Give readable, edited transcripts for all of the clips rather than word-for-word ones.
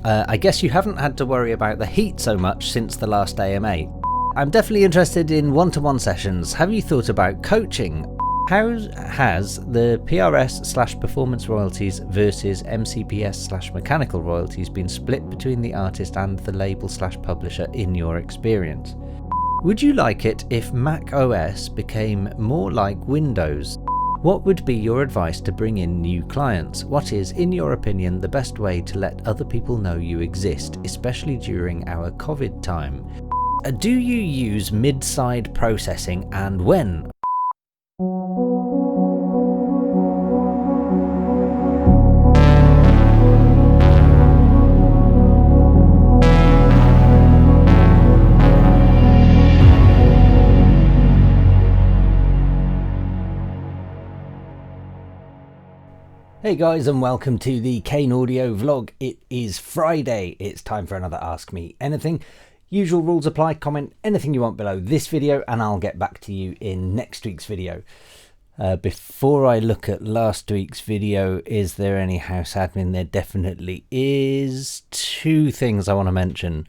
I guess you haven't had to worry about the heat so much since the last AMA. I'm definitely interested in one-to-one sessions. Have you thought about coaching? How has the PRS/performance royalties versus MCPS/mechanical royalties been split between the artist and the label/publisher in your experience? Would you like it if Mac OS became more like Windows? What would be your advice to bring in new clients? What is, in your opinion, the best way to let other people know you exist, especially during our COVID time? Do you use mid-side processing, and when? Hey guys, and welcome to the Kane audio vlog. It is Friday. It's time for another Ask Me Anything. Usual rules apply. Comment anything you want below this video and I'll get back to you in next week's video. Before I look at last week's video, is there any house admin? There definitely is. Two things I want to mention.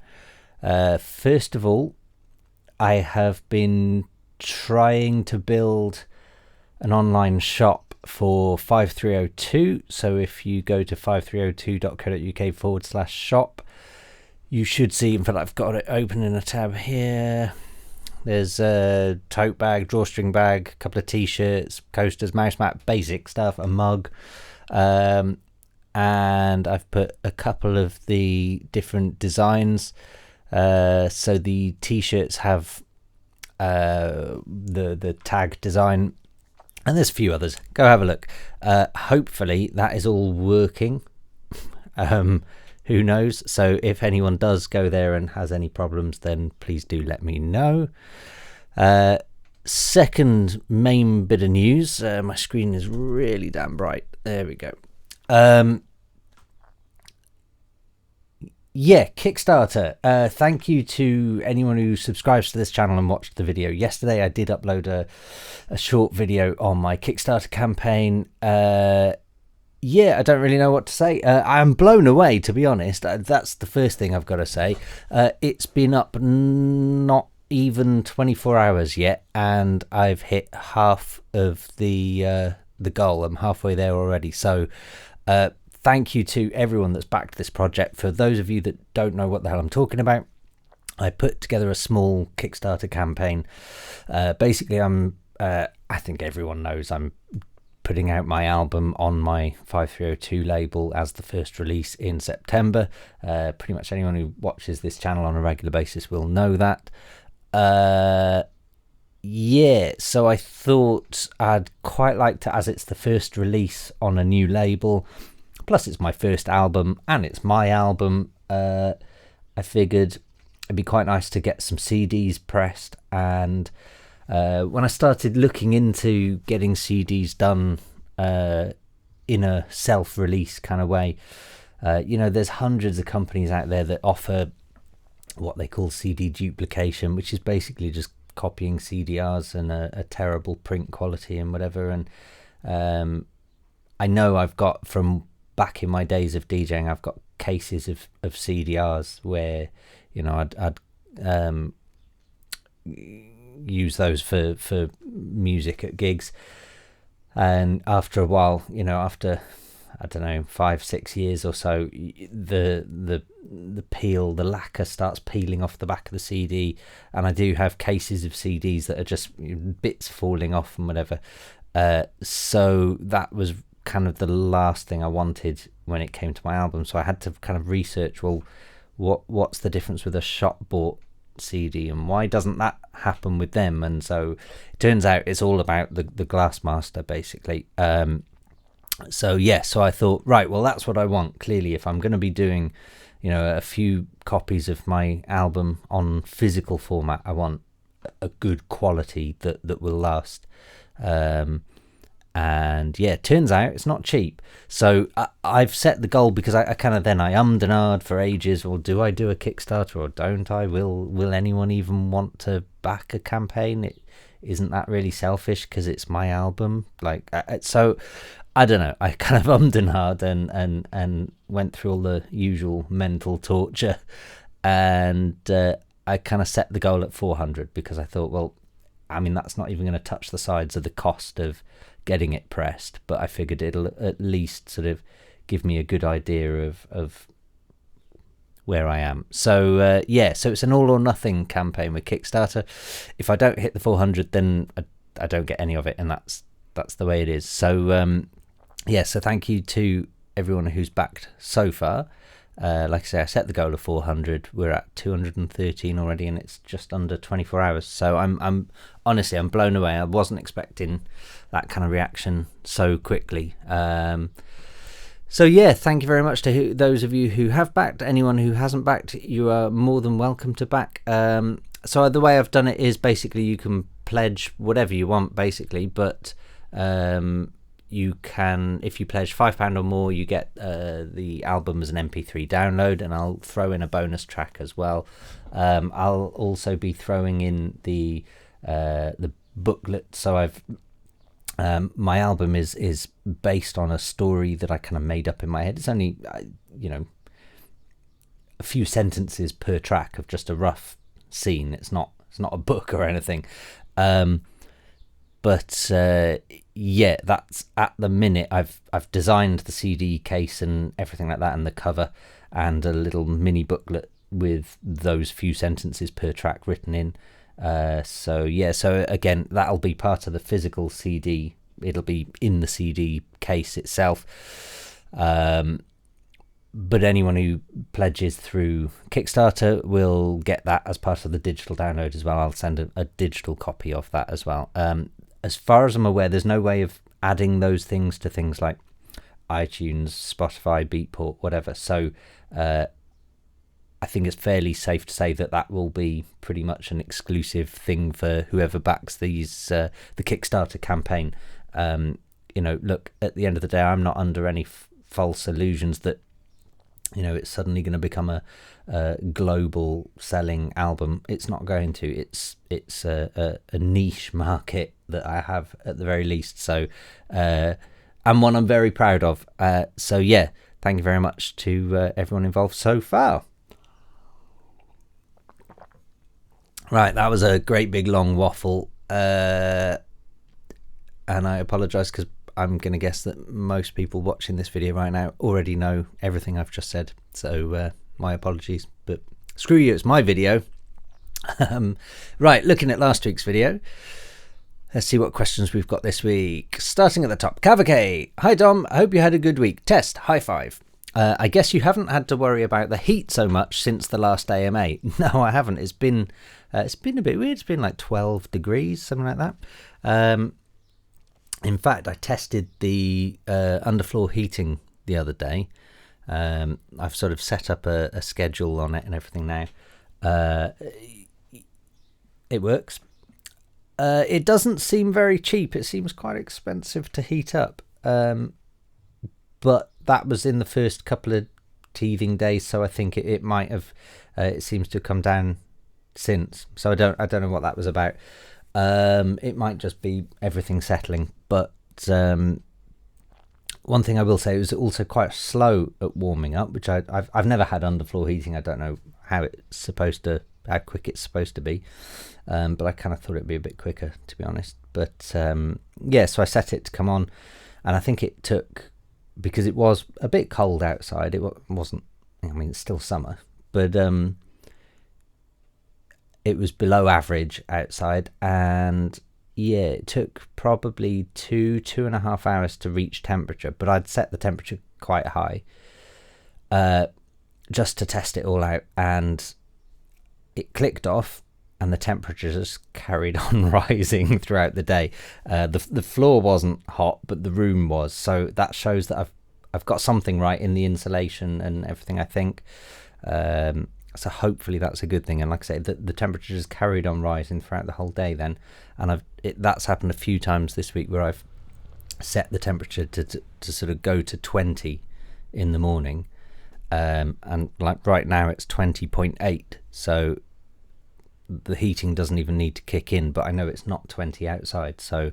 First of all, I have been trying to build an online shop for 5302. So if you go to 5302.co.uk/shop, you should see, in fact I've got it open in a tab here. There's a tote bag, drawstring bag, a couple of t-shirts, coasters, mouse mat, basic stuff, a mug, and I've put a couple of the different designs. So the t-shirts have the tag design, and there's a few others. Go have a look. Hopefully that is all working. Who knows? So if anyone does go there and has any problems, then please do let me know. Second main bit of news. My screen is really damn bright. There we go. Yeah, Kickstarter. Thank you to anyone who subscribes to this channel and watched the video yesterday. I did upload a short video on my Kickstarter campaign. Yeah, I don't really know what to say. I'm blown away, to be honest. That's the first thing I've got to say. It's been up not even 24 hours yet, and I've hit half of the goal. I'm halfway there already. So thank you to everyone that's backed this project. For those of you that don't know what the hell I'm talking about, I put together a small Kickstarter campaign. Basically, I think everyone knows I'm putting out my album on my 5302 label as the first release in September. Pretty much anyone who watches this channel on a regular basis will know that. Yeah, so I thought I'd quite like to, as it's the first release on a new label, plus it's my first album and it's my album, I figured it'd be quite nice to get some CDs pressed. And when I started looking into getting CDs done in a self-release kind of way, you know, there's hundreds of companies out there that offer what they call CD duplication, which is basically just copying CDRs and a terrible print quality and whatever. And I know I've got, from back in my days of DJing, I've got cases of CDRs where, you know, I'd use those for music at gigs, and after a while, you know, after I don't know 5-6 years or so, the peel, the lacquer starts peeling off the back of the CD, and I do have cases of CDs that are just bits falling off and whatever. So that was kind of the last thing I wanted when it came to my album. So I had to kind of research, well, what's the difference with a shop bought CD and why doesn't that happen with them? And so it turns out it's all about the Glassmaster, basically. So yeah, so I thought, right, well, that's what I want. Clearly, if I'm going to be doing, you know, a few copies of my album on physical format, I want a good quality that will last. And yeah, it turns out it's not cheap. So I've set the goal, because I kind of, then I ummed and ahed for ages. Well, do I do a Kickstarter or don't I? Will anyone even want to back a campaign? Isn't that really selfish because it's my album? Like, so I don't know. I kind of ummed and ahed and went through all the usual mental torture, and I kind of set the goal at 400 because I thought, well, I mean, that's not even going to touch the sides of the cost of getting it pressed, but I figured it'll at least sort of give me a good idea of where I am. So yeah, so it's an all or nothing campaign with Kickstarter. If I don't hit the 400, then I don't get any of it, and that's the way it is. So yeah, so thank you to everyone who's backed so far. Like I say, I set the goal of 400. We're at 213 already, and it's just under 24 hours. So I'm honestly, I'm blown away. I wasn't expecting that kind of reaction so quickly. So yeah, thank you very much to those of you who have backed. Anyone who hasn't backed, you are more than welcome to back. So the way I've done it is basically you can pledge whatever you want, basically, but you can, if you pledge £5 or more, you get the album as an MP3 download, and I'll throw in a bonus track as well. I'll also be throwing in the booklet. So I've my album is based on a story that I kind of made up in my head. It's only a few sentences per track of just a rough scene. It's not a book or anything. But yeah, that's at the minute. I've designed the CD case and everything like that, and the cover, and a little mini booklet with those few sentences per track written in. So yeah, so again, that'll be part of the physical CD. It'll be in the CD case itself. But anyone who pledges through Kickstarter will get that as part of the digital download as well. I'll send a digital copy of that as well. As far as I'm aware, there's no way of adding those things to things like iTunes, Spotify, Beatport, whatever. So I think it's fairly safe to say that will be pretty much an exclusive thing for whoever backs these the Kickstarter campaign. Look, at the end of the day, I'm not under any false illusions that it's suddenly going to become a global selling album. It's not going to. It's a niche market that I have at the very least. So and one I'm very proud of. So yeah, thank you very much to everyone involved so far. Right, that was a great big long waffle, and I apologise because I'm going to guess that most people watching this video right now already know everything I've just said. So my apologies, but screw you, it's my video. Right, looking at last week's video, let's see what questions we've got this week. Starting at the top, Cavalcade. Hi Dom, I hope you had a good week. Test, high five. I guess you haven't had to worry about the heat so much since the last AMA. No, I haven't. It's been a bit weird. It's been like 12 degrees, something like that. In fact, I tested the underfloor heating the other day. I've sort of set up a schedule on it and everything now. It works. It doesn't seem very cheap. It seems quite expensive to heat up. But that was in the first couple of teething days, so I think it might have. It seems to have come down since. So I don't know what that was about. It might just be everything settling. But one thing I will say, it was also quite slow at warming up, which I've never had underfloor heating. I don't know how quick it's supposed to be. But I kind of thought it'd be a bit quicker, to be honest. But yeah, so I set it to come on, and I think it took, because it was a bit cold outside. It wasn't, I mean, it's still summer, but it was below average outside, and yeah, it took probably 2.5 hours to reach temperature, but I'd set the temperature quite high just to test it all out, and it clicked off, and the temperature just carried on rising throughout the day. The floor wasn't hot, but the room was, so that shows that I've got something right in the insulation and everything, I think. So hopefully that's a good thing. And like I say, the temperature just carried on rising throughout the whole day then, and that's happened a few times this week where I've set the temperature to sort of go to 20 in the morning, and like right now it's 20.8. So the heating doesn't even need to kick in, but I know it's not 20 outside, so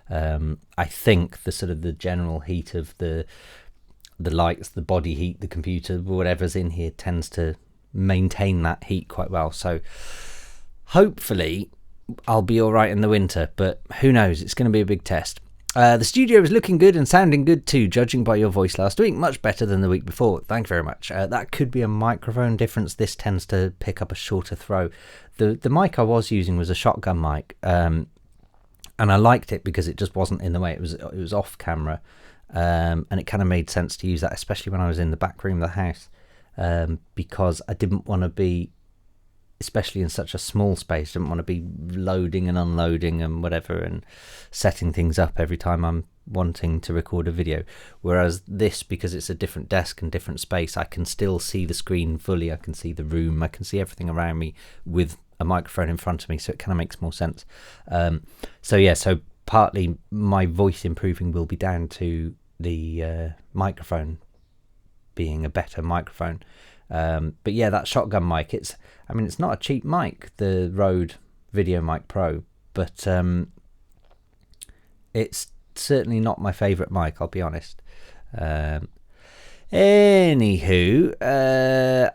I think the sort of the general heat of the lights, the body heat, the computer, whatever's in here tends to maintain that heat quite well. So hopefully I'll be all right in the winter, but who knows? It's going to be a big test. The studio is looking good and sounding good too, judging by your voice last week. Much better than the week before. Thank you very much. That could be a microphone difference. This tends to pick up a shorter throw. The mic I was using was a shotgun mic, and I liked it because it just wasn't in the way. It was off camera, and it kind of made sense to use that, especially when I was in the back room of the house, because I didn't want to be, especially in such a small space, didn't want to be loading and unloading and whatever and setting things up every time I'm wanting to record a video. Whereas this, because it's a different desk and different space, I can still see the screen fully, I can see the room, I can see everything around me with a microphone in front of me, so it kind of makes more sense. So partly my voice improving will be down to the microphone being a better microphone. But yeah, that shotgun mic, it's not a cheap mic, the Rode Video Mic Pro, but it's certainly not my favourite mic, I'll be honest. Anywho,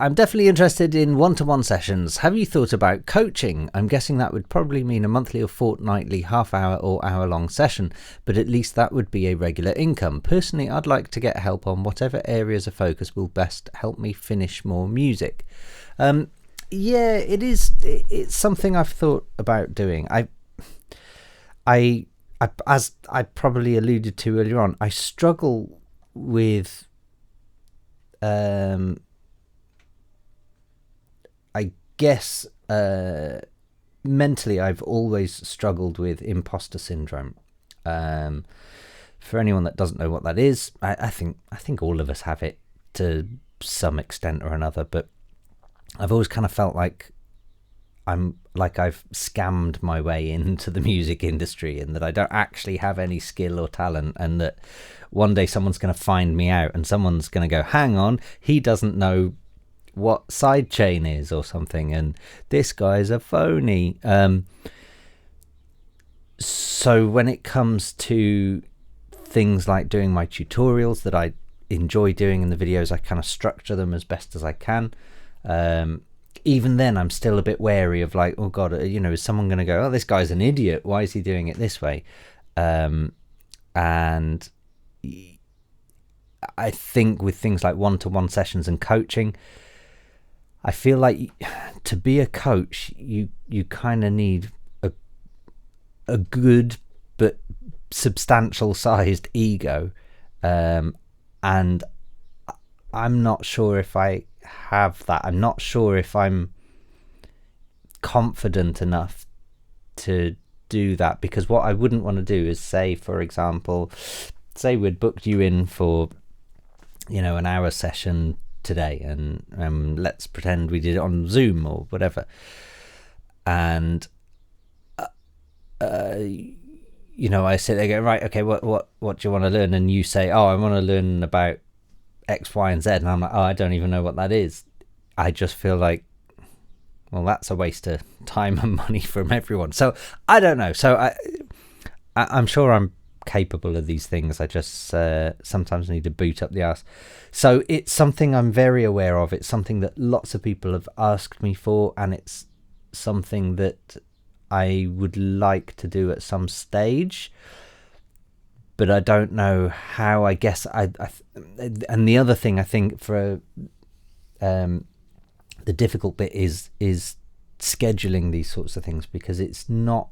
I'm definitely interested in one-to-one sessions. Have you thought about coaching? I'm guessing that would probably mean a monthly or fortnightly half-hour or hour-long session, but at least that would be a regular income. Personally, I'd like to get help on whatever areas of focus will best help me finish more music. Yeah, it's something I've thought about doing. As I probably alluded to earlier on, I struggle with I guess mentally I've always struggled with imposter syndrome. For anyone that doesn't know what that is, I think all of us have it to some extent or another, but I've always kind of felt like I've scammed my way into the music industry, and that I don't actually have any skill or talent, and that one day someone's going to find me out and someone's going to go, hang on, he doesn't know what sidechain is or something, and this guy's a phony. So when it comes to things like doing my tutorials that I enjoy doing in the videos, I kind of structure them as best as I can. Even then, I'm still a bit wary of like, oh God, is someone going to go, oh, this guy's an idiot, why is he doing it this way? And I think with things like one-to-one sessions and coaching, I feel like to be a coach, you kind of need a good but substantial sized ego, and I'm not sure if I have that. I'm not sure if I'm confident enough to do that, because what I wouldn't want to do is say, for example, say we'd booked you in for an hour session today, and let's pretend we did it on Zoom or whatever, and I sit there going, right, okay, what do you want to learn? And you say, oh, I want to learn about X, Y, and Z, and I'm like, oh, I don't even know what that is. I just feel like, well, that's a waste of time and money from everyone. So I don't know. So I'm sure I'm capable of these things. I just sometimes need to boot up the arse. So it's something I'm very aware of. It's something that lots of people have asked me for, and it's something that I would like to do at some stage, but I don't know how. I guess and the other thing I think for the difficult bit is scheduling these sorts of things, because it's not,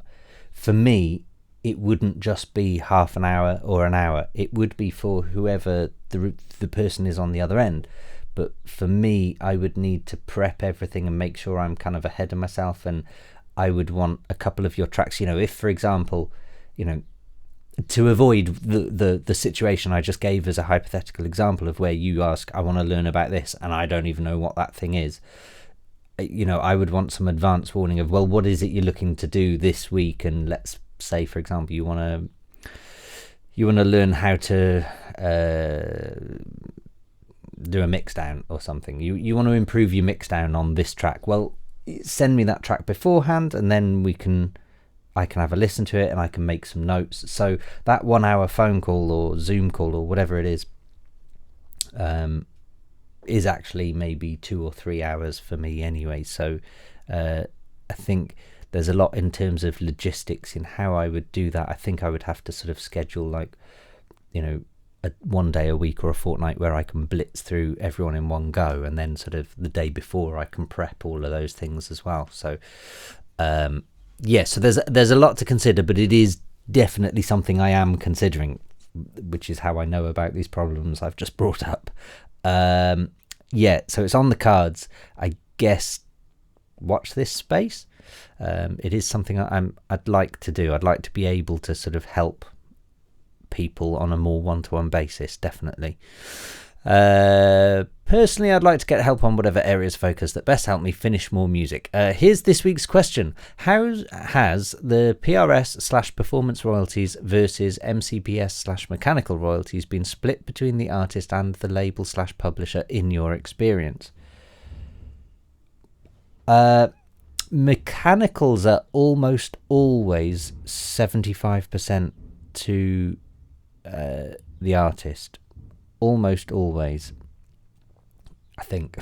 for me, it wouldn't just be half an hour or an hour. It would be for whoever the person is on the other end. But for me, I would need to prep everything and make sure I'm kind of ahead of myself, and I would want a couple of your tracks, if, for example, to avoid the situation I just gave as a hypothetical example of where you ask, I want to learn about this, and I don't even know what that thing is. I would want some advance warning of, well, what is it you're looking to do this week? And let's say, for example, you want to learn how to do a mix down or something. You want to improve your mix down on this track. Well, send me that track beforehand, and then I can have a listen to it and I can make some notes. So that 1 hour phone call or Zoom call or whatever it is actually maybe 2 or 3 hours for me anyway. So I think there's a lot in terms of logistics in how I would do that. I think I would have to sort of schedule, like, one day a week or a fortnight where I can blitz through everyone in one go, and then sort of the day before I can prep all of those things as well. So so there's a lot to consider, but it is definitely something I am considering, which is how I know about these problems I've just brought up. So it's on the cards. I guess watch this space. It is something I'd like to do. I'd like to be able to sort of help people on a more one-to-one basis, definitely. Personally, I'd like to get help on whatever areas of focus that best help me finish more music. Here's this week's question. How has the PRS/performance royalties versus MCPS/mechanical royalties been split between the artist and the label/publisher in your experience? Mechanicals are almost always 75% to the artist. Almost always, I think.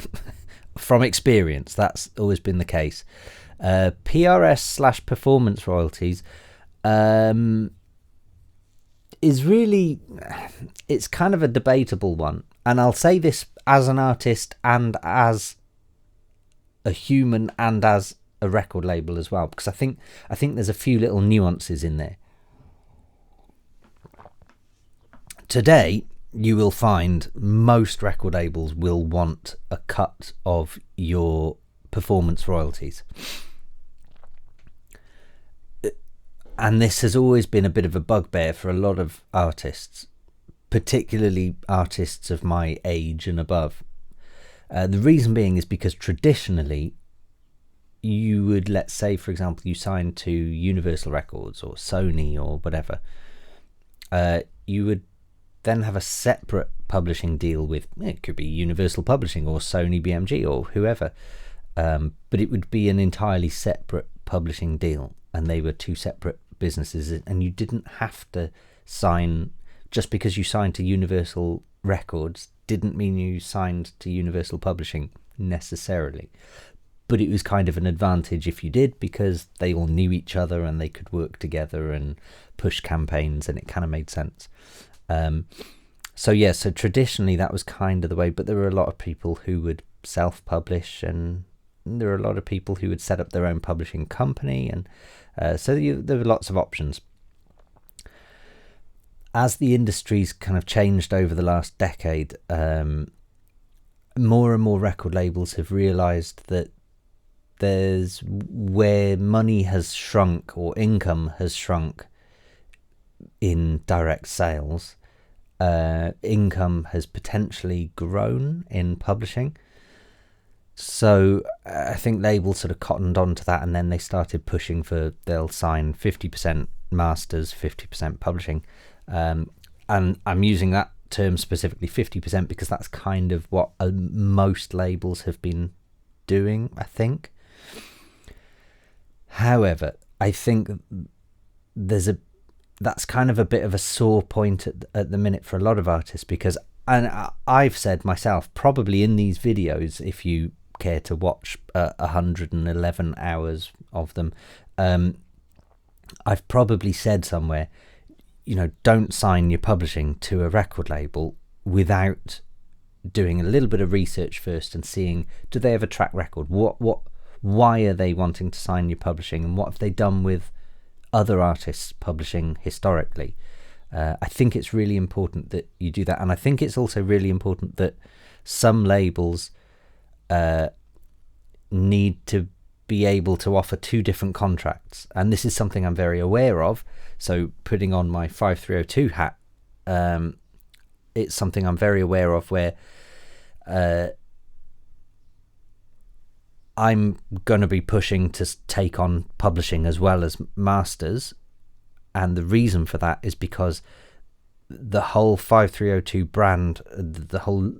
From experience, that's always been the case. PRS/performance royalties is really, it's kind of a debatable one, and I'll say this as an artist and as a human and as a record label as well, because I think there's a few little nuances in there. Today, you will find most record labels will want a cut of your performance royalties. And this has always been a bit of a bugbear for a lot of artists, particularly artists of my age and above. The reason being is because traditionally, you would, let's say, for example, you signed to Universal Records or Sony or whatever, you would then have a separate publishing deal with, it could be Universal Publishing or Sony BMG or whoever, but it would be an entirely separate publishing deal, and they were two separate businesses, and you didn't have to sign. Just because you signed to Universal Records didn't mean you signed to Universal Publishing necessarily, but it was kind of an advantage if you did, because they all knew each other and they could work together and push campaigns, and it kind of made sense. So traditionally that was kind of the way, but there were a lot of people who would self-publish, and there were a lot of people who would set up their own publishing company, and there were lots of options. As the industry's kind of changed over the last decade, more and more record labels have realised that there's where money has shrunk or income has shrunk in direct sales, income has potentially grown in publishing. So I think labels sort of cottoned on to that, and then they started pushing for, they'll sign 50% masters, 50% publishing. And I'm using that term specifically, 50%, because that's kind of what most labels have been doing, I think. However, I think that's kind of a bit of a sore point at the minute for a lot of artists, because, and I've said myself, probably in these videos, if you care to watch 111 hours of them, I've probably said somewhere, don't sign your publishing to a record label without doing a little bit of research first and seeing, do they have a track record? Why are they wanting to sign your publishing, and what have they done with other artists publishing historically? I think it's really important that you do that, and I think it's also really important that some labels need to be able to offer two different contracts, and this is something I'm very aware of. So putting on my 5302 hat, it's something I'm very aware of, where I'm going to be pushing to take on publishing as well as masters, and the reason for that is because the whole 5302 brand, the whole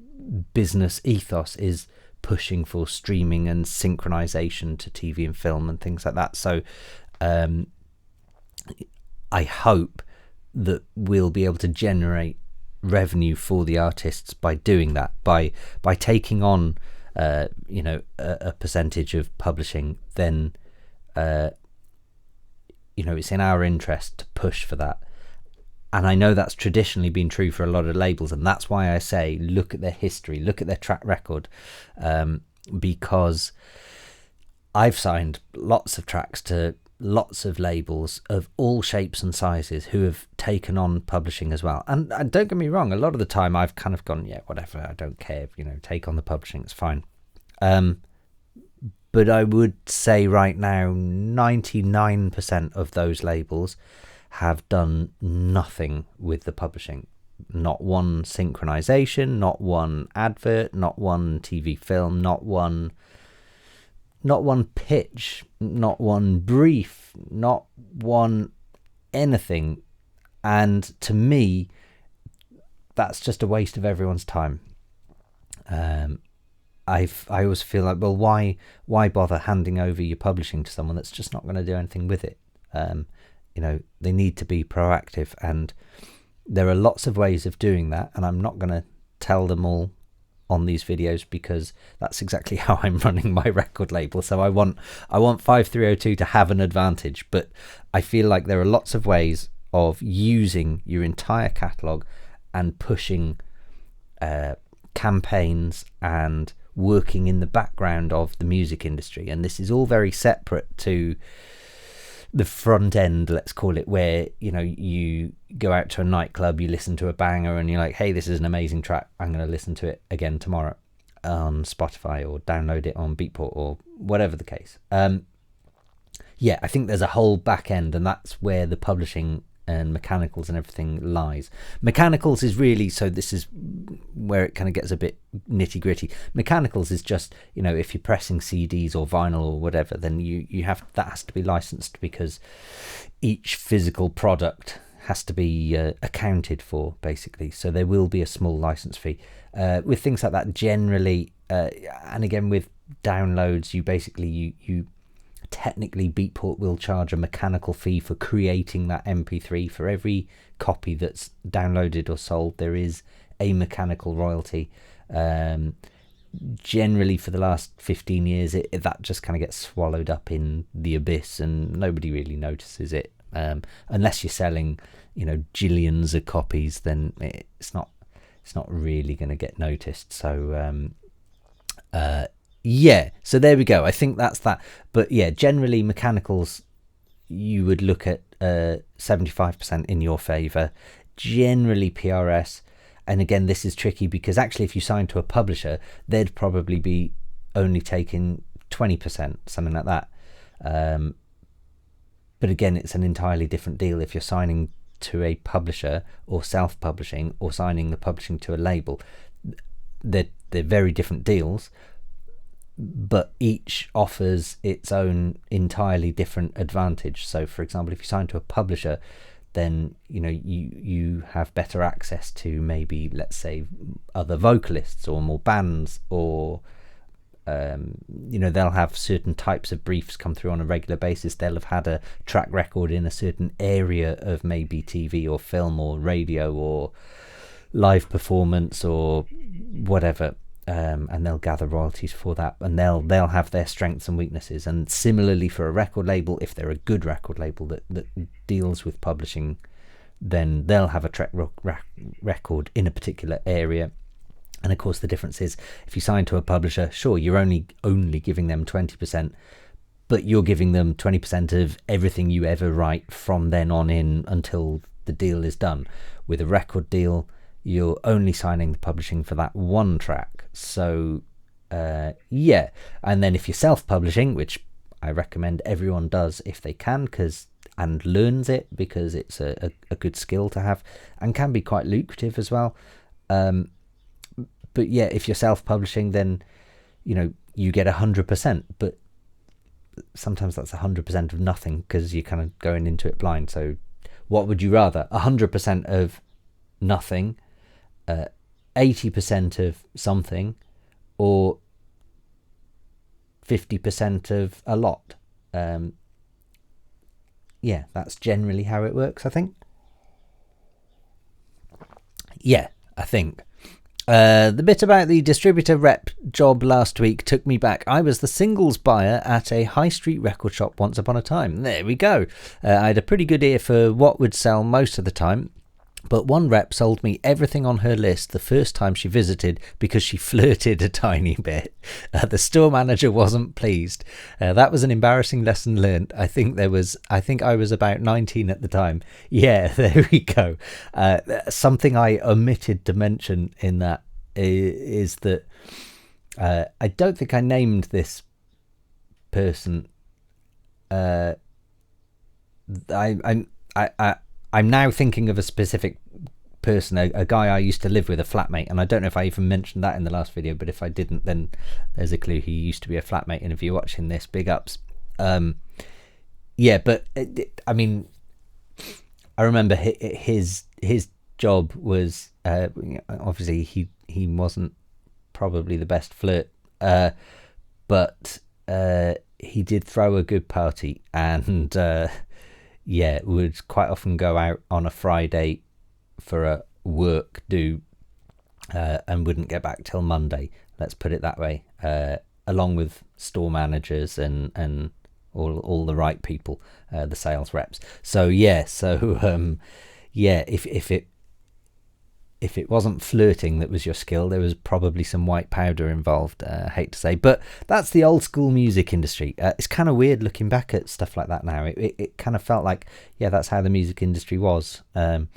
business ethos is pushing for streaming and synchronization to TV and film and things like that. So I hope that we'll be able to generate revenue for the artists by doing that, by taking on a percentage of publishing. Then it's in our interest to push for that. And I know that's traditionally been true for a lot of labels, and that's why I say look at their history, look at their track record, because I've signed lots of tracks to lots of labels of all shapes and sizes who have taken on publishing as well. And don't get me wrong, a lot of the time I've kind of gone, yeah, whatever, I don't care, take on the publishing, it's fine. But I would say right now 99% of those labels have done nothing with the publishing. Not one synchronization, not one advert, not one TV film, not one pitch, not one brief, not one anything. And to me, that's just a waste of everyone's time. I always feel like, well, why bother handing over your publishing to someone that's just not going to do anything with it? They need to be proactive, and there are lots of ways of doing that, and I'm not going to tell them all on these videos because that's exactly how I'm running my record label. So I want 5302 to have an advantage, but I feel like there are lots of ways of using your entire catalogue and pushing campaigns and working in the background of the music industry. And this is all very separate to the front end, let's call it, where you go out to a nightclub, you listen to a banger, and you're like, hey, this is an amazing track, I'm going to listen to it again tomorrow on Spotify, or download it on Beatport, or whatever the case. I think there's a whole back end, and that's where the publishing and mechanicals and everything lies. Mechanicals is really, so this is where it kind of gets a bit nitty gritty. Mechanicals is just, if you're pressing CDs or vinyl or whatever, then you have, that has to be licensed, because each physical product has to be accounted for, basically. So there will be a small license fee with things like that generally. And again, with downloads, you technically Beatport will charge a mechanical fee for creating that MP3. For every copy that's downloaded or sold, there is a mechanical royalty. Generally for the last 15 years, that just kind of gets swallowed up in the abyss, and nobody really notices it, unless you're selling jillions of copies. Then it's not really going to get noticed. So so there we go. I think that's that. But yeah, generally mechanicals, you would look at 75% in your favor, generally PRS. And again, this is tricky because actually if you sign to a publisher, they'd probably be only taking 20%, something like that. But again, it's an entirely different deal if you're signing to a publisher or self-publishing, or signing the publishing to a label. They're very different deals, but each offers its own entirely different advantage. So for example, if you sign to a publisher, then you have better access to maybe, let's say, other vocalists or more bands, or they'll have certain types of briefs come through on a regular basis. They'll have had a track record in a certain area of maybe TV or film or radio or live performance or whatever. And they'll gather royalties for that, and they'll have their strengths and weaknesses. And similarly for a record label, if they're a good record label that deals with publishing, then they'll have a track record in a particular area. And of course the difference is, if you sign to a publisher, sure, you're only giving them 20%, but you're giving them 20% of everything you ever write from then on in until the deal is done. With a record deal, you're only signing the publishing for that one track. So and then if you're self-publishing, which I recommend everyone does if they can, and learns it, because it's a good skill to have and can be quite lucrative as well. But yeah, if you're self-publishing, then you get 100%, but sometimes that's 100% of nothing, because you're kind of going into it blind. So what would you rather? 100% of nothing, 80% of something, or 50% of a lot. Yeah, that's generally how it works, I think. Yeah, I think. The bit about the distributor rep job last week took me back. I was the singles buyer at a high street record shop once upon a time. There we go. I had a pretty good ear for what would sell most of the time. But one rep sold me everything on her list the first time she visited because she flirted a tiny bit. The store manager wasn't pleased. That was an embarrassing lesson learned. I think I was about 19 at the time. Yeah, there we go. Something I omitted to mention in that is that I don't think I named this person. I'm now thinking of a specific person, a guy I used to live with, a flatmate, and I don't know if I even mentioned that in the last video, but if I didn't, then there's a clue. He used to be a flatmate, and if you're watching this, big ups. Yeah, but I mean, I remember his job was obviously he wasn't probably the best flirt, but he did throw a good party, and yeah, would quite often go out on a Friday for a work do and wouldn't get back till Monday, let's put it that way, along with store managers and all the right people, the sales reps. So yeah, yeah, if it wasn't flirting that was your skill, there was probably some white powder involved, I hate to say. But that's the old school music industry. It's kind of weird looking back at stuff like that now. It kind of felt like, yeah, that's how the music industry was. And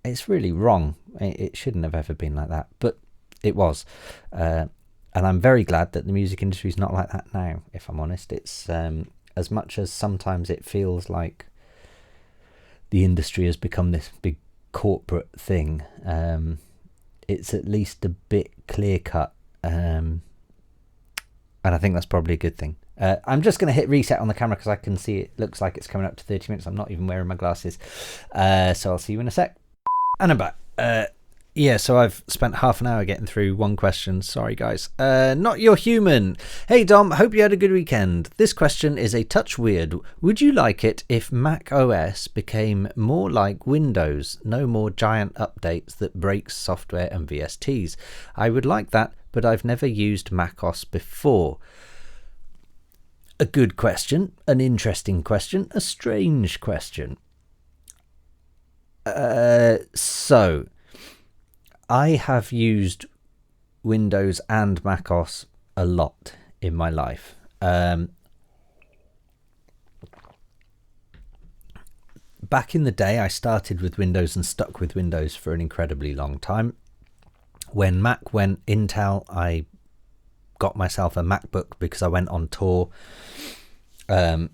it's really wrong. It shouldn't have ever been like that, but it was. And I'm very glad that the music industry is not like that now, if I'm honest. It's as much as sometimes it feels like the industry has become this big corporate thing, it's at least a bit clear cut, and I think that's probably a good thing. I'm just going to hit reset on the camera because I can see it looks like it's coming up to 30 minutes. I'm not even wearing my glasses, so I'll see you in a sec. And I'm back. Yeah, so I've spent half an hour getting through one question. Sorry, guys. Not your human. Hey, Dom, hope you had a good weekend. This question is a touch weird. Would you like it if Mac OS became more like Windows? No more giant updates that breaks software and VSTs. I would like that, but I've never used Mac OS before. A good question, an interesting question, a strange question. So I have used Windows and Mac OS a lot in my life. Back in the day, I started with Windows and stuck with Windows for an incredibly long time. When Mac went Intel, I got myself a MacBook because I went on tour. And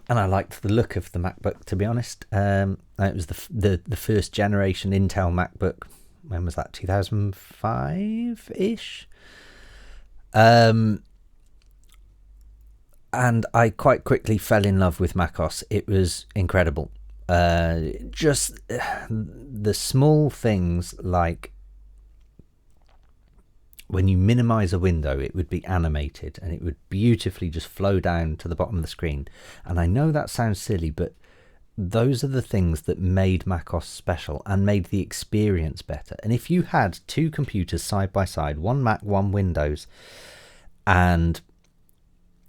I liked the look of the MacBook, to be honest. It was the first generation Intel MacBook. When was that? 2005-ish? And I quite quickly fell in love with macOS. It was incredible. Just the small things, like when you minimize a window, it would be animated and it would beautifully just flow down to the bottom of the screen. And I know that sounds silly, but those are the things that made macOS special and made the experience better. And if you had two computers side by side, one Mac, one Windows, and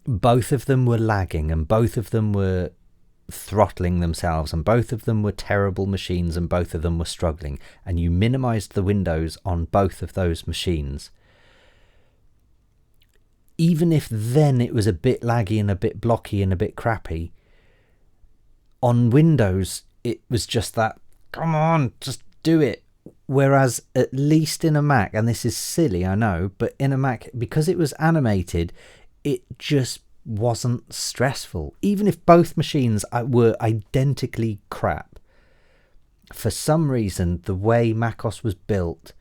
both of them were lagging and both of them were throttling themselves and both of them were terrible machines and both of them were struggling, and you minimized the windows on both of those machines, even if then it was a bit laggy and a bit blocky and a bit crappy, on Windows, it was just that, come on, just do it. Whereas at least in a Mac, and this is silly, I know, but in a Mac, because it was animated, it just wasn't stressful. Even if both machines were identically crap, for some reason, the way macOS was built,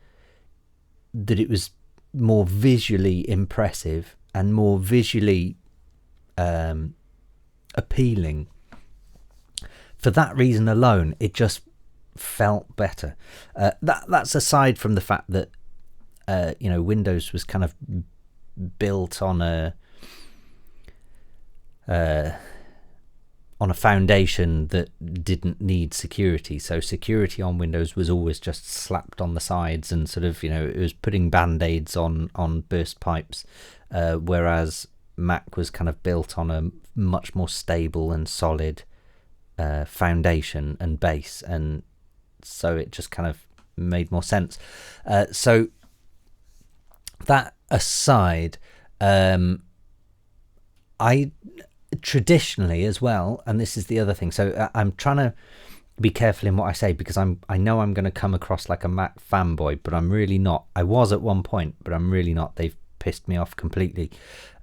that it was more visually impressive and more visually appealing. For that reason alone, it just felt better. That's aside from the fact that Windows was kind of built on a on a foundation that didn't need security. So security on Windows was always just slapped on the sides, and sort of, it was putting band-aids on burst pipes, whereas Mac was kind of built on a much more stable and solid foundation and base, and so it just kind of made more sense. So that aside, I traditionally as well, and this is the other thing, so I'm trying to be careful in what I say, because I know I'm going to come across like a Mac fanboy, but I'm really not. I was at one point, but I'm really not. They've pissed me off completely,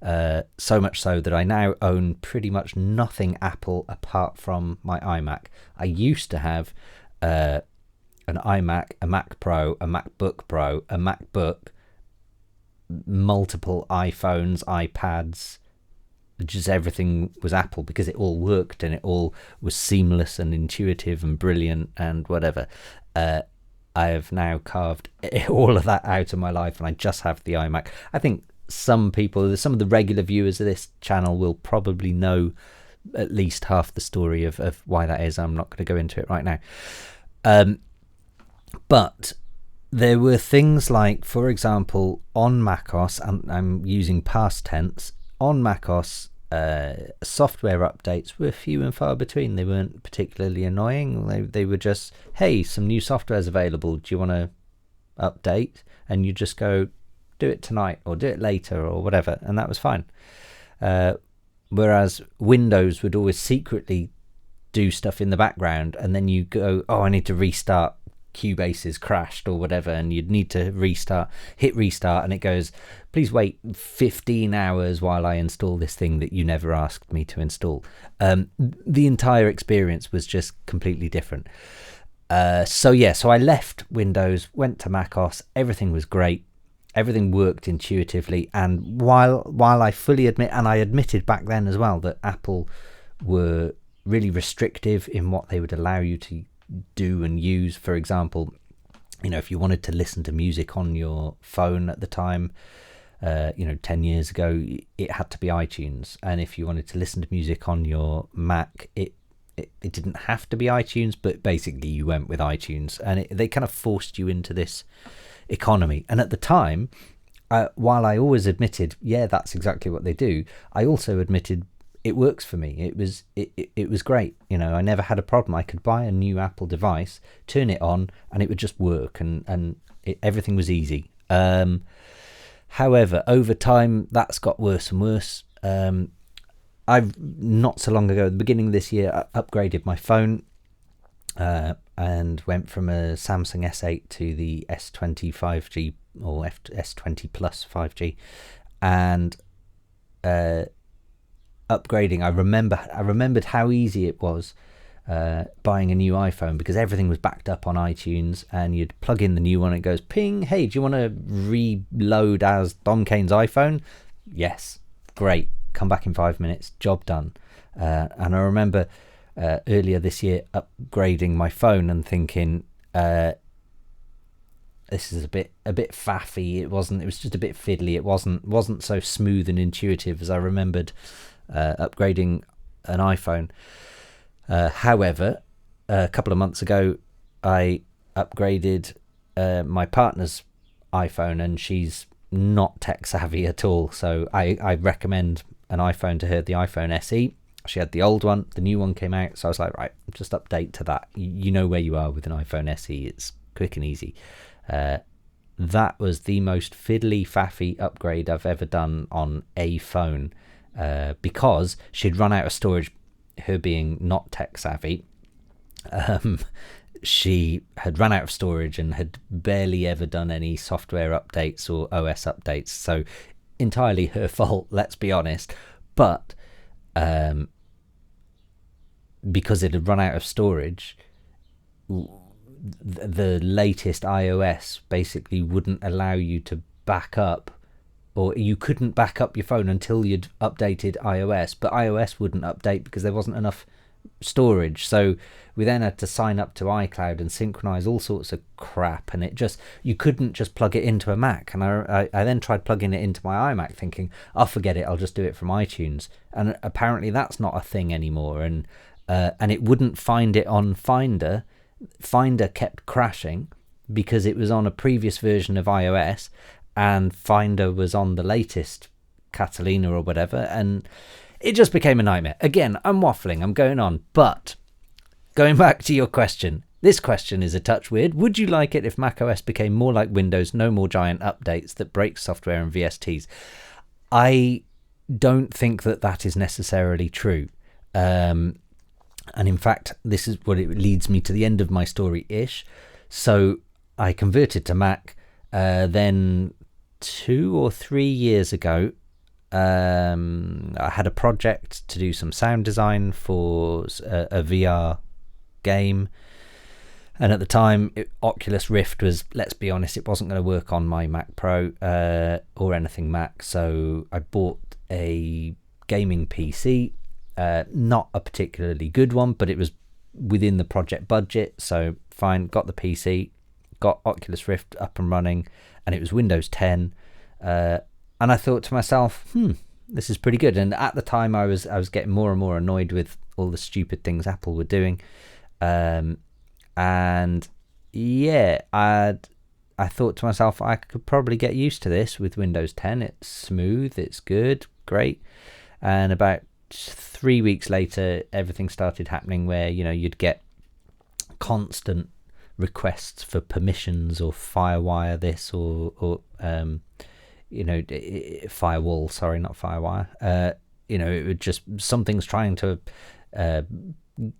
so much so that I now own pretty much nothing Apple apart from my iMac. I used to have an iMac, a Mac Pro, a MacBook Pro, a MacBook, multiple iPhones, iPads. Just everything was Apple, because it all worked and it all was seamless and intuitive and brilliant and whatever. I have now carved all of that out of my life, and I just have the iMac. I think some people, some of the regular viewers of this channel, will probably know at least half the story of why that is. I'm not going to go into it right now. But there were things like, for example, on macOS, and I'm using past tense, on macOS, software updates were few and far between. They weren't particularly annoying. They were just, hey, some new software is available. Do you want to update? And you just go, do it tonight or do it later or whatever, and that was fine. Whereas Windows would always secretly do stuff in the background, and then you go, oh, I need to restart, Cubase is crashed or whatever, and you'd need to hit restart, and it goes, please wait 15 hours while I install this thing that you never asked me to install. The entire experience was just completely different. So I left Windows, went to macOS. Everything was great, everything worked intuitively, and while I fully admit, and I admitted back then as well, that Apple were really restrictive in what they would allow you to do and use. For example, if you wanted to listen to music on your phone at the time, 10 years ago, it had to be iTunes, and if you wanted to listen to music on your Mac, it didn't have to be iTunes, but basically you went with iTunes, and they kind of forced you into this economy. And at the time, while I always admitted, yeah, that's exactly what they do, I also admitted it works for me. It was great. I never had a problem. I could buy a new Apple device, turn it on, and it would just work, and everything was easy. However, over time, that's got worse and worse. I've not so long ago, at the beginning of this year, upgraded my phone, and went from a Samsung S8 to the S20 5G, or S20 Plus 5G, and upgrading, I remembered how easy it was buying a new iPhone, because everything was backed up on iTunes, and you'd plug in the new one, it goes ping, hey, do you want to reload as Don Kane's iPhone? Yes, great, come back in 5 minutes, job done. And I remember earlier this year upgrading my phone and thinking, this is a bit faffy. It was just a bit fiddly. It wasn't so smooth and intuitive as I remembered upgrading an iPhone. However, a couple of months ago, I upgraded my partner's iPhone, and she's not tech savvy at all, so I recommend an iPhone to her, the iPhone SE. She had the old one, the new one came out, so I was like, right, just update to that. You know where you are with an iPhone SE, it's quick and easy. That was the most fiddly faffy upgrade I've ever done on a phone, because she'd run out of storage, her being not tech savvy. She had run out of storage and had barely ever done any software updates or OS updates, so entirely her fault, let's be honest. But because it had run out of storage, the latest iOS basically wouldn't allow you to back up, or you couldn't back up your phone until you'd updated iOS, but iOS wouldn't update because there wasn't enough storage. So we then had to sign up to iCloud and synchronize all sorts of crap, and you couldn't just plug it into a Mac. And I then tried plugging it into my iMac thinking, I'll forget it, I'll just do it from iTunes. And apparently that's not a thing anymore, and it wouldn't find it on Finder. Finder kept crashing because it was on a previous version of iOS, and Finder was on the latest Catalina or whatever, and it just became a nightmare. Again, I'm waffling, I'm going on, but going back to your question, this question is a touch weird. Would you like it if macOS became more like Windows, no more giant updates that break software and VSTs? I don't think that is necessarily true. And in fact, this is what it leads me to the end of my story-ish. So I converted to Mac, then 2 or 3 years ago, I had a project to do some sound design for a VR game, and at the time Oculus Rift was, let's be honest, it wasn't going to work on my Mac Pro or anything Mac, so I bought a gaming PC, not a particularly good one, but it was within the project budget, so fine, got the PC, got Oculus Rift up and running, and it was Windows 10, and I thought to myself, this is pretty good. And at the time I was getting more and more annoyed with all the stupid things Apple were doing, and yeah, I thought to myself, I could probably get used to this with Windows 10. It's smooth, it's good, great. And about 3 weeks later, everything started happening where, you know, you'd get constant requests for permissions or firewire this or you know, firewall, sorry, not firewire. You know, it would just, something's trying to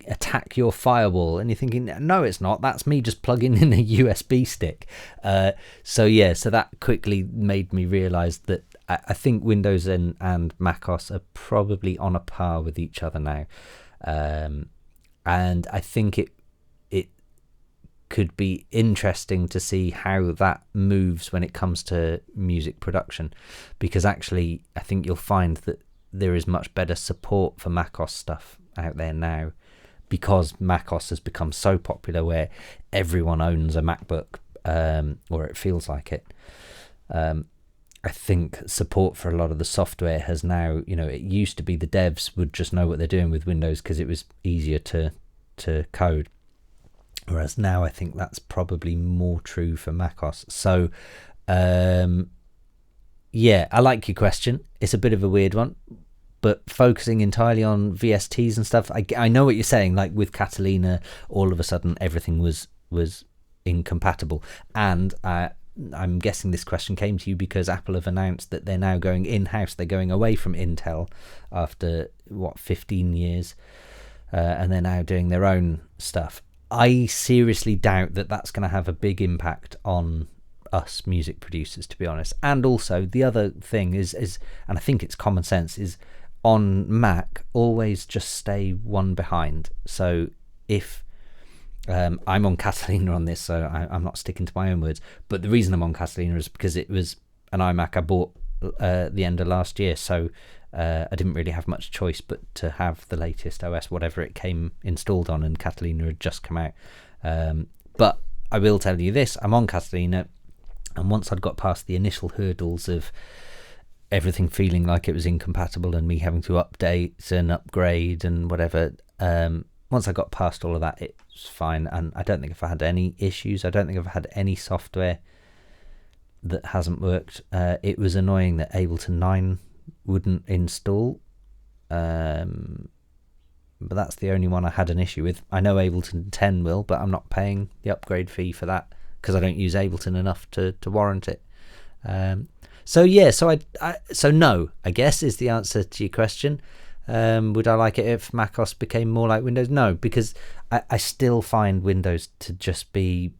attack your firewall, and you're thinking, no, it's not. That's me just plugging in a USB stick. So yeah, so that quickly made me realize that I think Windows and macOS are probably on a par with each other now. And I think it could be interesting to see how that moves when it comes to music production, because actually I think you'll find that there is much better support for macOS stuff out there now, because macOS has become so popular where everyone owns a MacBook, or it feels like it. I think support for a lot of the software has now, you know, it used to be the devs would just know what they're doing with Windows because it was easier to code. Whereas now I think that's probably more true for macOS. So, yeah, I like your question. It's a bit of a weird one, but focusing entirely on VSTs and stuff, I know what you're saying. Like with Catalina, all of a sudden everything was incompatible. And I'm guessing this question came to you because Apple have announced that they're now going in-house. They're going away from Intel after, 15 years, and they're now doing their own stuff. I seriously doubt that that's going to have a big impact on us music producers, to be honest. And also the other thing is, and I think it's common sense, is on Mac, always just stay one behind. So if I'm on Catalina on this, so I'm not sticking to my own words, but the reason I'm on Catalina is because it was an iMac I bought the end of last year, so I didn't really have much choice but to have the latest OS, whatever it came installed on, and Catalina had just come out. But I will tell you this, I'm on Catalina, and once I'd got past the initial hurdles of everything feeling like it was incompatible and me having to update and upgrade and whatever, once I got past all of that, it's fine, and I don't think I've had any issues. I don't think I've had any software that hasn't worked. It was annoying that Ableton 9 wouldn't install, but that's the only one I had an issue with. I know Ableton 10 will, but I'm not paying the upgrade fee for that because I don't use Ableton enough to warrant it. So yeah, so no, I guess is the answer to your question. Would I like it if macOS became more like Windows? No, because I still find Windows to just be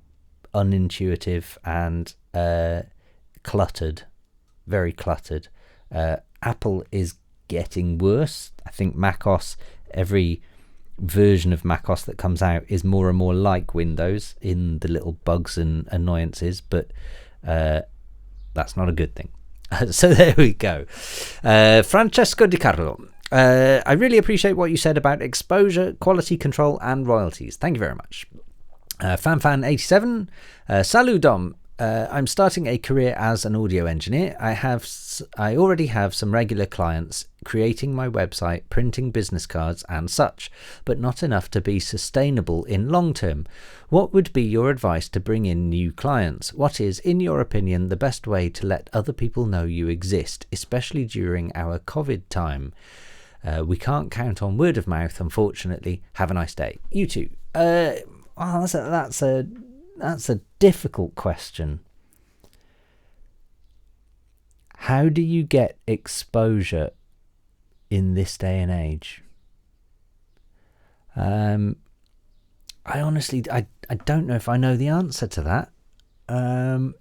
unintuitive and cluttered, very cluttered. Apple is getting worse. I think macOS, every version of macOS that comes out is more and more like Windows in the little bugs and annoyances, but that's not a good thing. So there we go. Francesco Di Carlo. I really appreciate what you said about exposure, quality control, and royalties. Thank you very much. FanFan87, salut Dom. I'm starting a career as an audio engineer. I already have some regular clients creating my website, printing business cards and such, but not enough to be sustainable in long term. What would be your advice to bring in new clients? What is, in your opinion, the best way to let other people know you exist, especially during our COVID time? We can't count on word of mouth, unfortunately. Have a nice day. You too. That's a difficult question. How do you get exposure in this day and age? I honestly, I don't know if I know the answer to that. I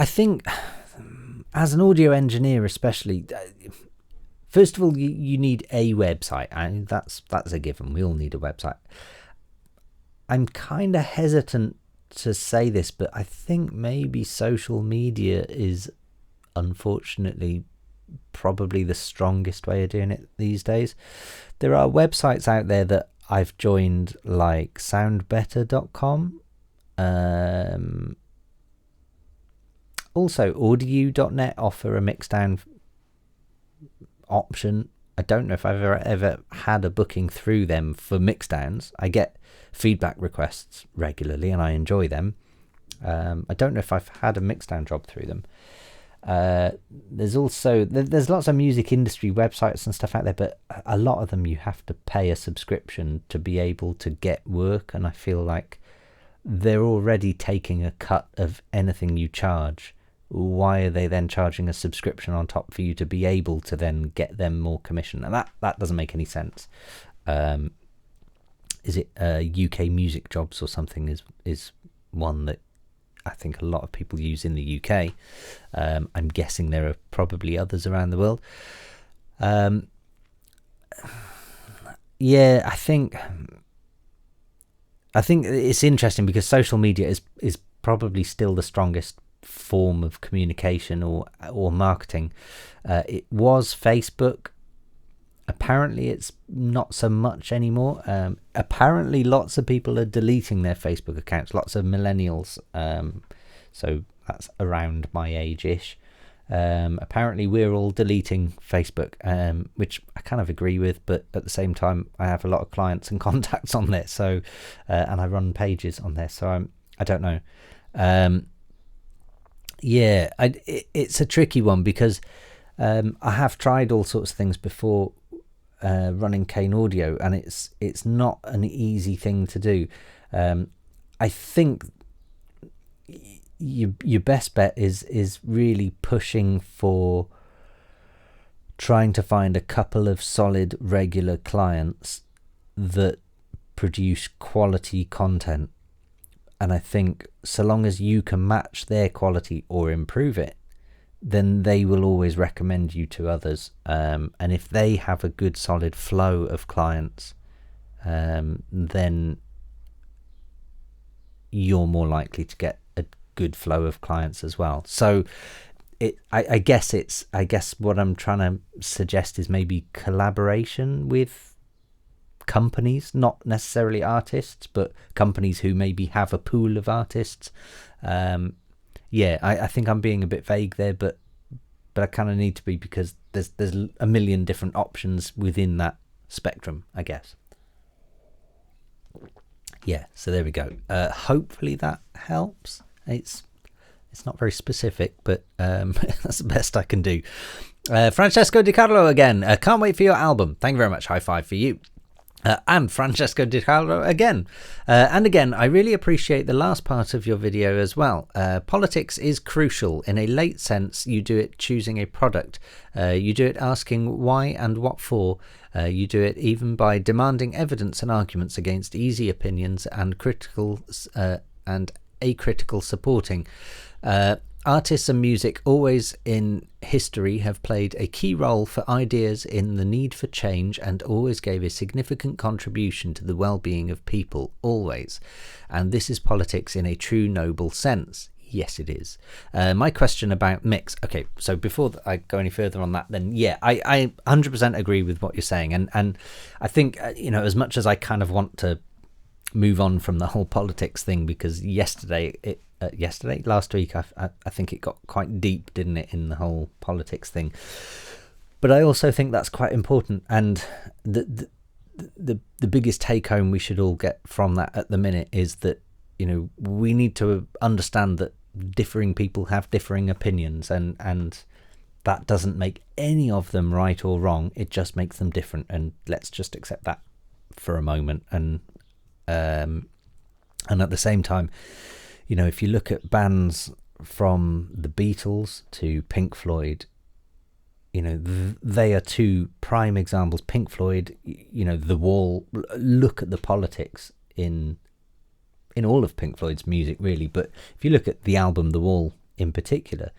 think as an audio engineer especially, first of all, you need a website, and that's a given. We all need a website. I'm kind of hesitant to say this, but I think maybe social media is unfortunately probably the strongest way of doing it these days. There are websites out there that I've joined, like soundbetter.com. Also, audio.net offer a mixdown option. I don't know if I've ever had a booking through them for mixdowns. I get feedback requests regularly and I enjoy them. I don't know if I've had a mixdown job through them. There's lots of music industry websites and stuff out there, but a lot of them you have to pay a subscription to be able to get work, and I feel like they're already taking a cut of anything you charge. Why are they then charging a subscription on top for you to be able to then get them more commission? And that doesn't make any sense. Is it UK Music Jobs or something is one that I think a lot of people use in the UK. I'm guessing there are probably others around the world. Yeah, I think it's interesting because social media is probably still the strongest form of communication or marketing. It was Facebook. Apparently it's not so much anymore. Apparently lots of people are deleting their Facebook accounts, lots of millennials, so that's around my age-ish. Apparently we're all deleting Facebook, which I kind of agree with, but at the same time I have a lot of clients and contacts on there, so and I run pages on there, so I don't know. Yeah, it's a tricky one because I have tried all sorts of things before running Kane Audio, and it's not an easy thing to do. I think your best bet is really pushing for trying to find a couple of solid regular clients that produce quality content. And I think so long as you can match their quality or improve it, then they will always recommend you to others. And if they have a good solid flow of clients, then you're more likely to get a good flow of clients as well. So I guess what I'm trying to suggest is maybe collaboration with companies, not necessarily artists, but companies who maybe have a pool of artists. I think I'm being a bit vague there, but I kind of need to be, because there's a million different options within that spectrum, I guess. Yeah, so there we go. Hopefully that helps. It's not very specific, but that's the best I can do. Francesco Di Carlo again. Can't wait for your album. Thank you very much. High five for you. And Francesco Di Carlo again. And again, I really appreciate the last part of your video as well. Politics is crucial. In a late sense, you do it choosing a product. You do it asking why and what for. You do it even by demanding evidence and arguments against easy opinions and critical and acritical supporting. Artists and music always in history have played a key role for ideas in the need for change and always gave a significant contribution to the well-being of people, always. And this is politics in a true noble sense. Yes, it is. My question about mix. Okay, so before I go any further on that, then yeah, I 100% agree with what you're saying, and I think as much as I kind of want to move on from the whole politics thing, because last week, I think it got quite deep, didn't it, in the whole politics thing. But I also think that's quite important, and the biggest take home we should all get from that at the minute is that we need to understand that differing people have differing opinions, and that doesn't make any of them right or wrong. It just makes them different, and let's just accept that for a moment. And at the same time, if you look at bands from the Beatles to Pink Floyd, they are two prime examples. Pink Floyd, The Wall. Look at the politics in all of Pink Floyd's music, really. But if you look at the album The Wall in particular,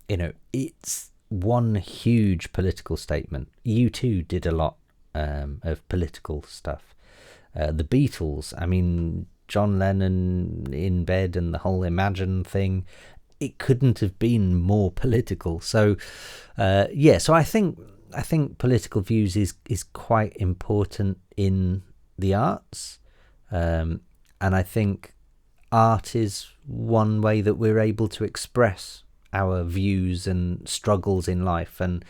it's one huge political statement. U2 did a lot of political stuff. The Beatles, I mean, John Lennon in bed and the whole Imagine thing, it couldn't have been more political. So so I think political views is quite important in the arts. And I think art is one way that we're able to express our views and struggles in life. And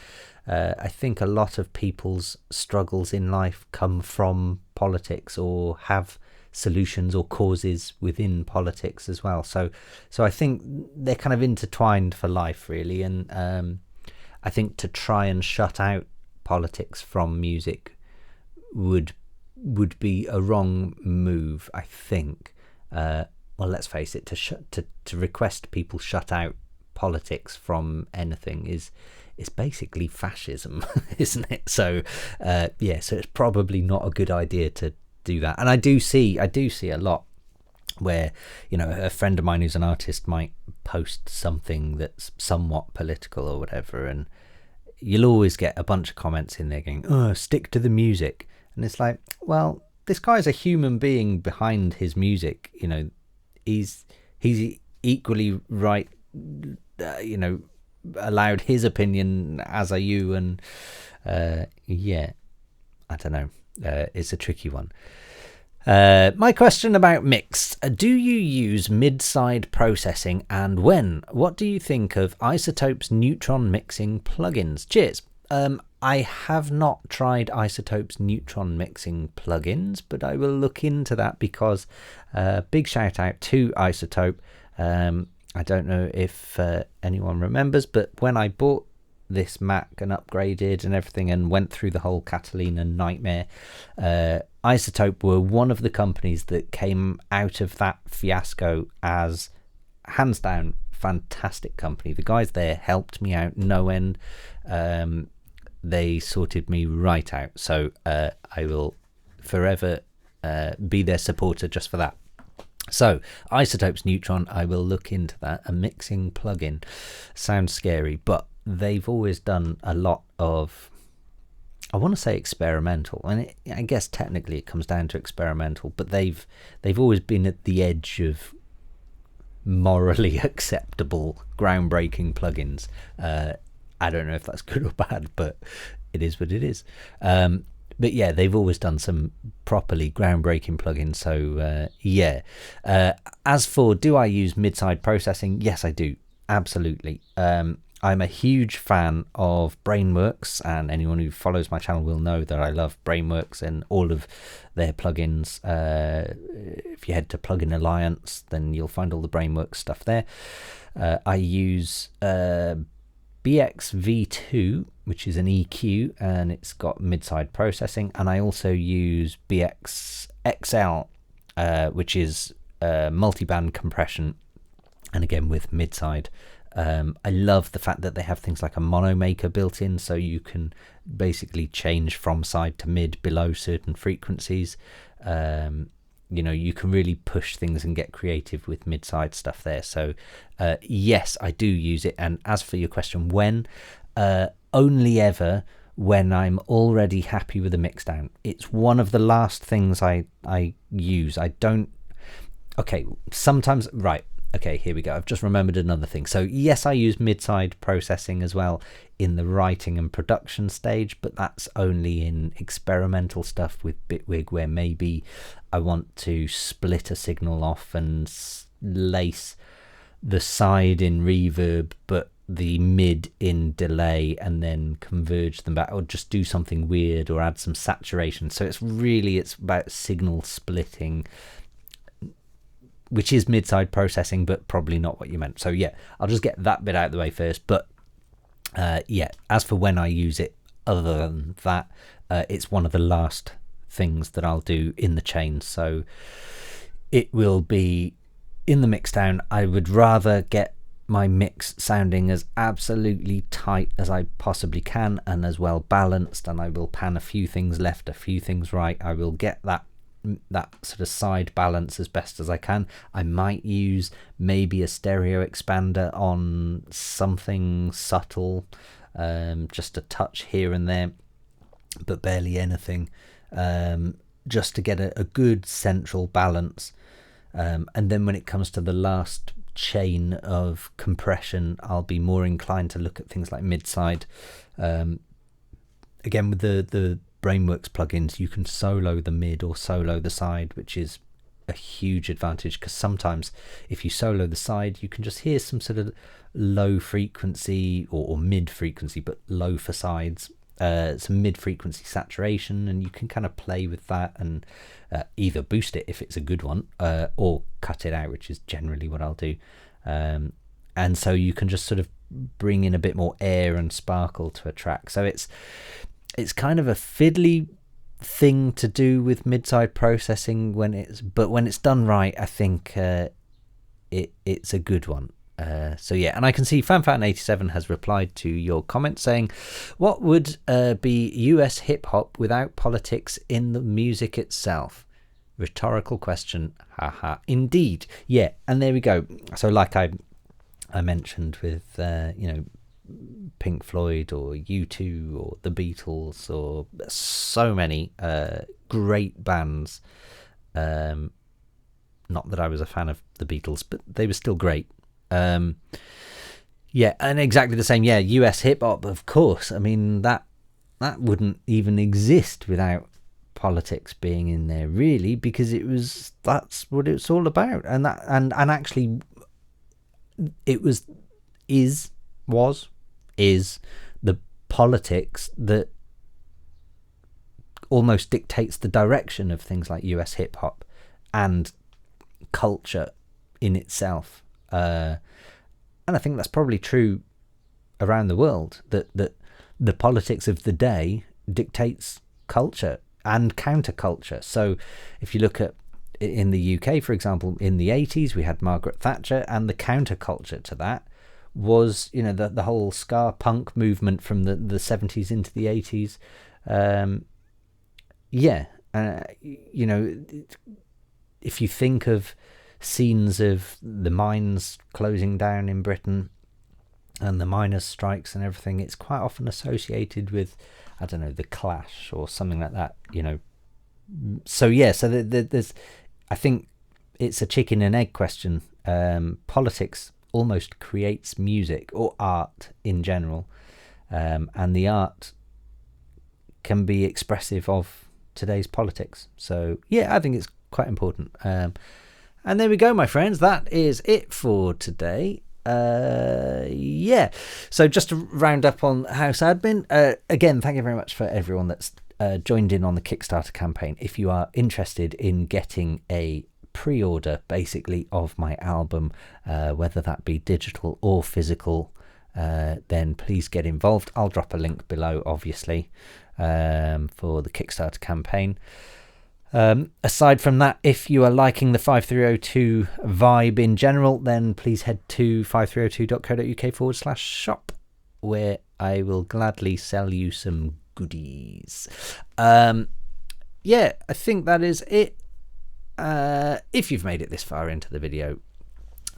I think a lot of people's struggles in life come from politics, or have solutions or causes within politics as well. So I think they're kind of intertwined for life, really. And I think to try and shut out politics from music would be a wrong move, I think. Well, let's face it, to request people shut out politics from anything is basically fascism, isn't it? So so it's probably not a good idea to do that. And I do see a lot where a friend of mine who's an artist might post something that's somewhat political or whatever, and you'll always get a bunch of comments in there going, "Oh, stick to the music." And it's like, well, this guy's a human being behind his music. He's equally right. Allowed his opinion, as are you. And I don't know. It's a tricky one. My question about mix. Do you use mid-side processing, and when? What do you think of Isotope's neutron mixing plugins? Cheers. I have not tried Isotope's neutron mixing plugins, but I will look into that, because big shout out to Isotope. I don't know if anyone remembers, but when I bought this Mac and upgraded and everything and went through the whole Catalina nightmare, Isotope were one of the companies that came out of that fiasco as hands down fantastic company. The guys there helped me out no end. They sorted me right out. So I will forever be their supporter just for that. So Isotope's Neutron, I will look into that. A mixing plugin sounds scary, but they've always done a lot of, I want to say experimental, and I guess technically it comes down to experimental, but they've always been at the edge of morally acceptable, groundbreaking plugins. I don't know if that's good or bad, but it is what it is. But yeah, they've always done some properly groundbreaking plugins. So as for, do I use mid-side processing? Yes, I do. Absolutely. I'm a huge fan of Brainworks, and anyone who follows my channel will know that I love Brainworks and all of their plugins. If you head to Plugin Alliance, then you'll find all the Brainworks stuff there. I use BX-V2, which is an EQ, and it's got mid-side processing, and I also use BX-XL, which is multi-band compression, and again with mid-side. I love the fact that they have things like a mono maker built in, so you can basically change from side to mid below certain frequencies. You can really push things and get creative with mid-side stuff there. So yes, I do use it. And as for your question, when? Only ever when I'm already happy with the mix down. It's one of the last things I use. I don't... Okay, sometimes... Right. okay, here we go. I've just remembered another thing. So yes, I use mid-side processing as well in the writing and production stage, but that's only in experimental stuff with Bitwig, where maybe I want to split a signal off and lace the side in reverb but the mid in delay, and then converge them back, or just do something weird or add some saturation. So it's about signal splitting, which is mid-side processing, but probably not what you meant. So yeah, I'll just get that bit out of the way first. But yeah, as for when I use it, other than that, it's one of the last things that I'll do in the chain. So it will be in the mixdown. I would rather get my mix sounding as absolutely tight as I possibly can, and as well balanced, and I will pan a few things left, a few things right. I will get that sort of side balance as best as I can. I might use maybe a stereo expander on something subtle, just a touch here and there, but barely anything, just to get a good central balance. And then when it comes to the last chain of compression, I'll be more inclined to look at things like mid-side. Again, with the Brainworks plugins, you can solo the mid or solo the side, which is a huge advantage, because sometimes if you solo the side, you can just hear some sort of low frequency or mid frequency, but low for sides, some mid frequency saturation, and you can kind of play with that and either boost it if it's a good one, or cut it out, which is generally what I'll do. And so you can just sort of bring in a bit more air and sparkle to a track. So it's kind of a fiddly thing to do with mid-side processing when it's done right. I think it's a good one. So yeah, and I can see FanFan87 has replied to your comment saying, what would be US hip-hop without politics in the music itself? Rhetorical question. Haha. Indeed. Yeah, and there we go. So like I mentioned with Pink Floyd or U2 or the Beatles, or so many great bands. Not that I was a fan of the Beatles, but they were still great. Yeah, and exactly the same. Yeah, US hip hop, of course. I mean, that wouldn't even exist without politics being in there, really, because that's what it's all about. And actually it is the politics that almost dictates the direction of things like US hip hop and culture in itself. And I think that's probably true around the world, that the politics of the day dictates culture and counterculture. So if you look at in the UK, for example, in the 80s we had Margaret Thatcher, and the counterculture to that was the whole ska punk movement from the 70s into the 80s. If you think of scenes of the mines closing down in Britain and the miners' strikes and everything, it's quite often associated with, I don't know, the Clash or something like that, So yeah, so there's, I think it's a chicken and egg question. Politics almost creates music or art in general, and the art can be expressive of today's politics. So yeah, I think it's quite important. And there we go, my friends. That is it for today. Yeah. So just to round up on house admin, again, thank you very much for everyone that's joined in on the Kickstarter campaign. If you are interested in getting a pre-order, basically, of my album, whether that be digital or physical, then please get involved. I'll drop a link below, obviously, for the Kickstarter campaign. Aside from that, if you are liking the 5302 vibe in general, then please head to 5302.co.uk/shop, where I will gladly sell you some goodies. Yeah, I think that is it. If you've made it this far into the video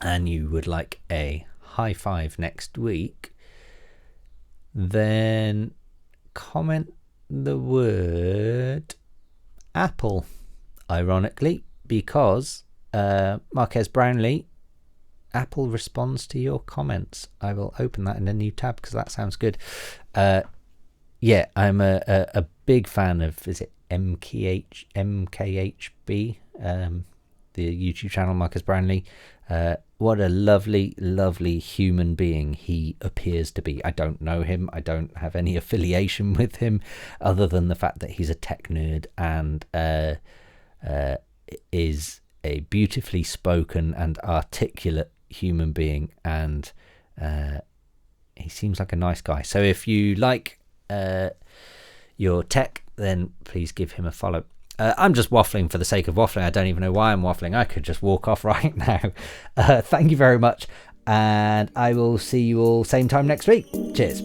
and you would like a high five next week, then comment the word Apple, ironically, because Marques Brownlee Apple responds to your comments. I will open that in a new tab because that sounds good. Yeah, I'm a big fan of, is it MKHB, the YouTube channel, Marcus Brownlee. What a lovely, lovely human being he appears to be. I don't know him. I don't have any affiliation with him other than the fact that he's a tech nerd and is a beautifully spoken and articulate human being. And he seems like a nice guy. So if you like your tech, then please give him a follow. I'm just waffling for the sake of waffling. I don't even know why I'm waffling. I could just walk off right now. Thank you very much, and I will see you all same time next week. Cheers.